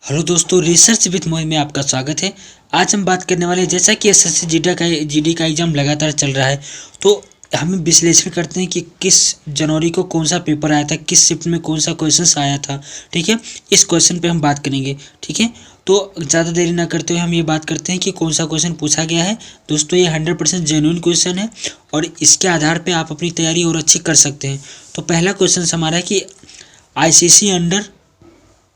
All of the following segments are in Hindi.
हेलो दोस्तों, रिसर्च विथ मोहित में आपका स्वागत है। आज हम बात करने वाले हैं, जैसा कि एसएससी जीडी का एग्जाम लगातार चल रहा है, तो हम विश्लेषण करते हैं कि किस जनवरी को कौन सा पेपर आया था, किस शिफ्ट में कौन सा क्वेश्चन आया था। ठीक है, इस क्वेश्चन पे हम बात करेंगे। ठीक है, तो ज़्यादा देरी ना करते हुए हम ये बात करते हैं कि कौन सा क्वेश्चन पूछा गया है। दोस्तों, ये 100% जेन्युइन क्वेश्चन है और इसके आधार पर आप अपनी तैयारी और अच्छी कर सकते हैं। तो पहला क्वेश्चन हमारा है कि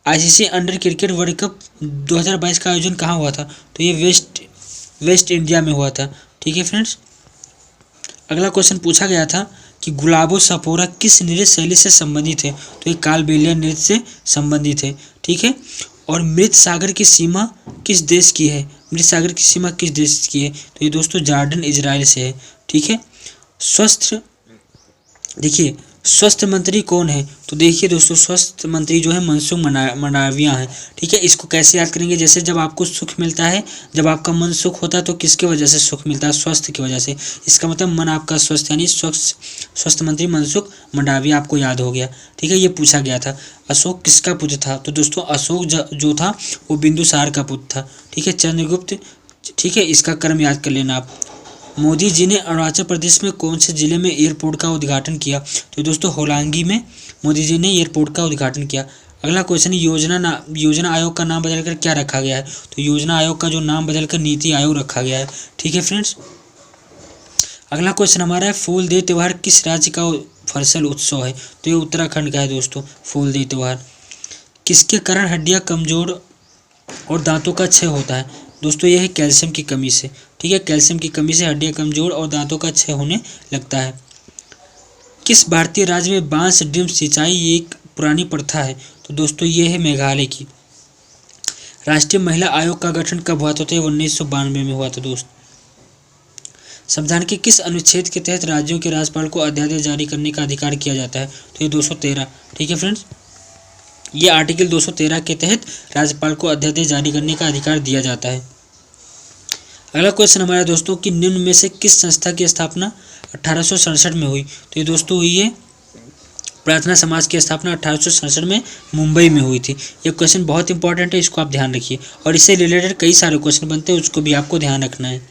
ICC under cricket world cup 2022 का आयोजन कहाँ हुआ था। तो ये वेस्ट इंडिया में हुआ था। ठीक है फ्रेंड्स, अगला क्वेश्चन पूछा गया था कि गुलाबो सपोरा किस नृत्य शैली से संबंधित है। तो ये कालबेलिया नृत्य से संबंधित है। ठीक है, और मृत सागर की सीमा किस देश की है। मृत सागर की सीमा किस देश की है। तो ये दोस्तों जॉर्डन इजराइल से है। ठीक है, स्वास्थ्य मंत्री कौन है। तो देखिए दोस्तों, स्वास्थ्य मंत्री जो है मनसुख मंडाविया है। ठीक है, इसको कैसे याद करेंगे, जैसे जब आपको सुख मिलता है, जब आपका मन सुख होता है तो किसके वजह से सुख मिलता है, स्वास्थ्य की वजह से। इसका मतलब मन आपका स्वस्थ, यानी स्वास्थ्य मंत्री मनसुख मंडाविया आपको याद हो गया। ठीक है, ये पूछा गया था। अशोक किसका पुत्र था। तो दोस्तों अशोक जो था वो बिंदुसार का पुत्र था। ठीक है, चंद्रगुप्त। ठीक है, इसका क्रम याद कर लेना आप। मोदी जी ने अरुणाचल प्रदेश में कौन से जिले में एयरपोर्ट का उद्घाटन किया। तो दोस्तों होलांगी में मोदी जी ने एयरपोर्ट का उद्घाटन किया। अगला क्वेश्चन, योजना आयोग का नाम बदलकर क्या रखा गया है। तो योजना आयोग का जो नाम बदलकर नीति आयोग रखा गया है। ठीक है फ्रेंड्स, अगला क्वेश्चन हमारा है फूलदेई त्यौहार किस राज्य का फसल उत्सव है। तो ये उत्तराखंड का है दोस्तों फूलदेई त्यौहार। किसके कारण हड्डियाँ कमजोर और दांतों का क्षय होता है। दोस्तों यह है कैल्शियम की कमी से। ठीक है, कैल्शियम की कमी से हड्डियां कमजोर और दांतों का क्षय होने लगता है। किस भारतीय राज्य में बांस ड्रिप सिंचाई एक पुरानी प्रथा है। तो दोस्तों ये है मेघालय की। राष्ट्रीय महिला आयोग का गठन कब हुआ था। तो 1992 में हुआ था दोस्त। संविधान के किस अनुच्छेद के तहत राज्यों के राज्यपाल को अध्यादेश जारी करने का अधिकार किया जाता है। तो ये 213। ठीक है फ्रेंड्स, ये आर्टिकल 213 के तहत राज्यपाल को अध्यादेश जारी करने का अधिकार दिया जाता है। अगला क्वेश्चन हमारा दोस्तों कि निम्न में से किस संस्था की स्थापना 1867 में हुई। तो ये दोस्तों हुई है प्रार्थना समाज की स्थापना 1867 में मुंबई में हुई थी। ये क्वेश्चन बहुत इंपॉर्टेंट है, इसको आप ध्यान रखिए और इससे रिलेटेड कई सारे क्वेश्चन बनते हैं, उसको भी आपको ध्यान रखना है।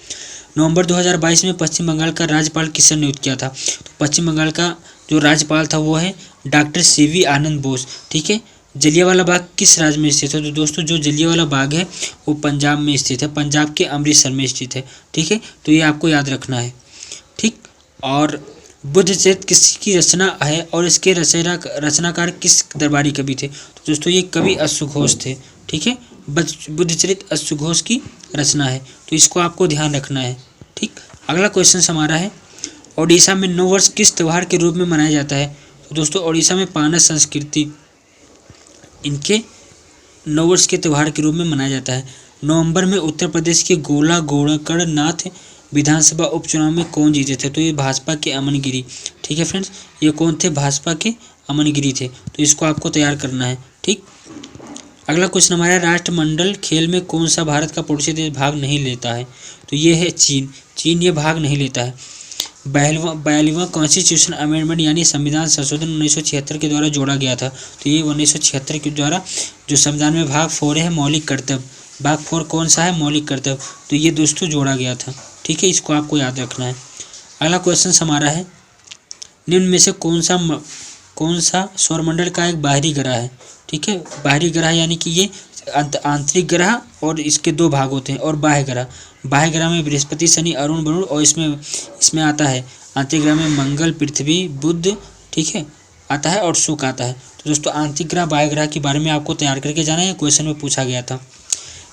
नवंबर 2022 में पश्चिम बंगाल का राज्यपाल किसने नियुक्त किया था। तो पश्चिम बंगाल का जो राज्यपाल था वो है डॉक्टर सीवी आनंद बोस। ठीक है, जलियांवाला बाग किस राज्य में स्थित है। तो दोस्तों जो जलियांवाला बाग है वो पंजाब में स्थित है, पंजाब के अमृतसर में स्थित है। ठीक है, तो ये आपको याद रखना है। ठीक, और बुद्धचरित किसकी रचना है और इसके रचनाकार किस दरबारी कवि थे। तो दोस्तों ये कवि अश्वघोष थे। ठीक है, बुद्धचरित अश्वघोष की रचना है, तो इसको आपको ध्यान रखना है। ठीक, अगला क्वेश्चन हमारा है ओडिशा में नववर्ष किस त्यौहार के रूप में मनाया जाता है। तो दोस्तों ओडिशा में पानस संस्कृति इनके नववर्ष के त्यौहार के रूप में मनाया जाता है। नवंबर में उत्तर प्रदेश के गोकर्णनाथ विधानसभा उपचुनाव में कौन जीते थे। तो ये भाजपा के अमन गिरी। ठीक है फ्रेंड्स, ये कौन थे, भाजपा के अमन गिरी थे, तो इसको आपको तैयार करना है। ठीक, अगला क्वेश्चन हमारा राष्ट्रमंडल खेल में कौन सा भारत का पड़ोसी देश भाग नहीं लेता है। तो ये है चीन ये भाग नहीं लेता है। 42वां कॉन्स्टिट्यूशन अमेंडमेंट यानी संविधान संशोधन 1976 के द्वारा जोड़ा गया था। तो ये 1976 के द्वारा जो संविधान में भाग 4 है मौलिक कर्तव्य, भाग 4 कौन सा है, मौलिक कर्तव्य, तो ये दोस्तों जोड़ा गया था। ठीक है, इसको आपको याद रखना है। अगला क्वेश्चन हमारा है निम्न में से कौन सा सौरमंडल का एक बाहरी ग्रह है। ठीक है, बाहरी ग्रह यानी कि ये आंतरिक ग्रह और इसके दो भाग होते हैं, और बाह्य ग्रह में बृहस्पति शनि अरुण वरुण, और इसमें आता है आंतरिक ग्रह में मंगल पृथ्वी बुध। ठीक है, आता है और शुक्र आता है। तो दोस्तों आंतरिक ग्रह बाह्य ग्रह के बारे में आपको तैयार करके जाना है, क्वेश्चन में पूछा गया था।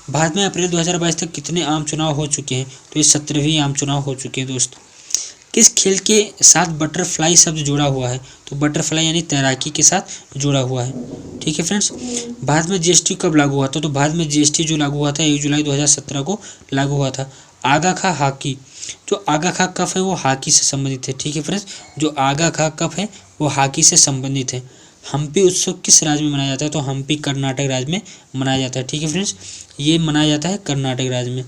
भारत में अप्रैल 2022 तक कितने आम चुनाव हो चुके हैं। तो ये 17वीं आम चुनाव हो चुके हैं दोस्तों। किस खेल के साथ बटरफ्लाई शब्द जुड़ा हुआ है। तो बटरफ्लाई यानी तैराकी के साथ जुड़ा हुआ है। ठीक है फ्रेंड्स, भारत में जीएसटी कब लागू हुआ था। तो भारत में जीएसटी जो लागू हुआ था 1 जुलाई 2017 को लागू हुआ था। आगा खा हॉकी, जो आगा खा कप है वो हॉकी से संबंधित है। ठीक है फ्रेंड्स, जो आगा खा कप है वो हॉकी से संबंधित है। हम्पी उत्सव किस राज्य में मनाया जाता है। तो हम्पी कर्नाटक राज्य में मनाया जाता है। ठीक है फ्रेंड्स, ये मनाया जाता है कर्नाटक राज्य में।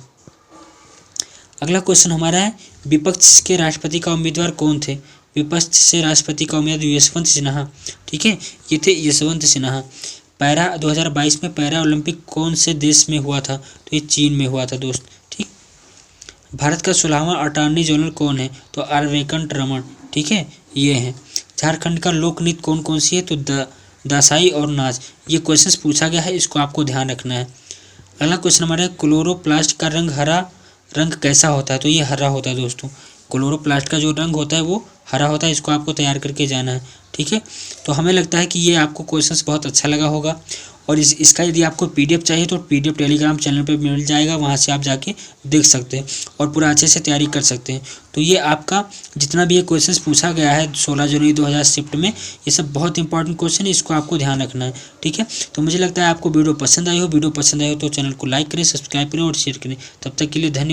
अगला क्वेश्चन हमारा है विपक्ष के राष्ट्रपति का उम्मीदवार कौन थे। विपक्ष से राष्ट्रपति का उम्मीदवार यशवंत सिन्हा। ठीक है, ये थे यशवंत सिन्हा। पैरा 2022 में पैरा ओलंपिक कौन से देश में हुआ था? तो ये चीन में हुआ था दोस्त। ठीक। भारत का 16वां अटॉर्नी जनरल कौन है? तो आर वेंकट रमन। ठीक है, ये है। झारखंड का लोक नृत्य कौन कौन सी है? तो दासाई और नाच। ये क्वेश्चंस पूछा गया है, इसको आपको ध्यान रखना है। अगला क्वेश्चन हमारा है, क्लोरोप्लास्ट का रंग हरा रंग कैसा होता है? तो ये हरा होता है दोस्तों। क्लोरोप्लास्ट का जो रंग होता है वो हरा होता है, इसको आपको तैयार करके जाना है। ठीक है, तो हमें लगता है कि ये आपको क्वेश्चंस बहुत अच्छा लगा होगा। और इसका यदि आपको पीडीएफ चाहिए तो पीडीएफ टेलीग्राम चैनल पे मिल जाएगा, वहाँ से आप जाके देख सकते हैं और पूरा अच्छे से तैयारी कर सकते हैं। तो ये आपका जितना भी ये क्वेश्चंस पूछा गया है 16 जनवरी 2000 शिफ्ट में, ये सब बहुत इंपॉर्टेंट क्वेश्चन है, इसको आपको ध्यान रखना है। ठीक है, तो मुझे लगता है आपको वीडियो पसंद आई हो। वीडियो पसंद आई हो तो चैनल को लाइक करें, सब्सक्राइब करें और शेयर करें। तब तक के लिए धन्यवाद।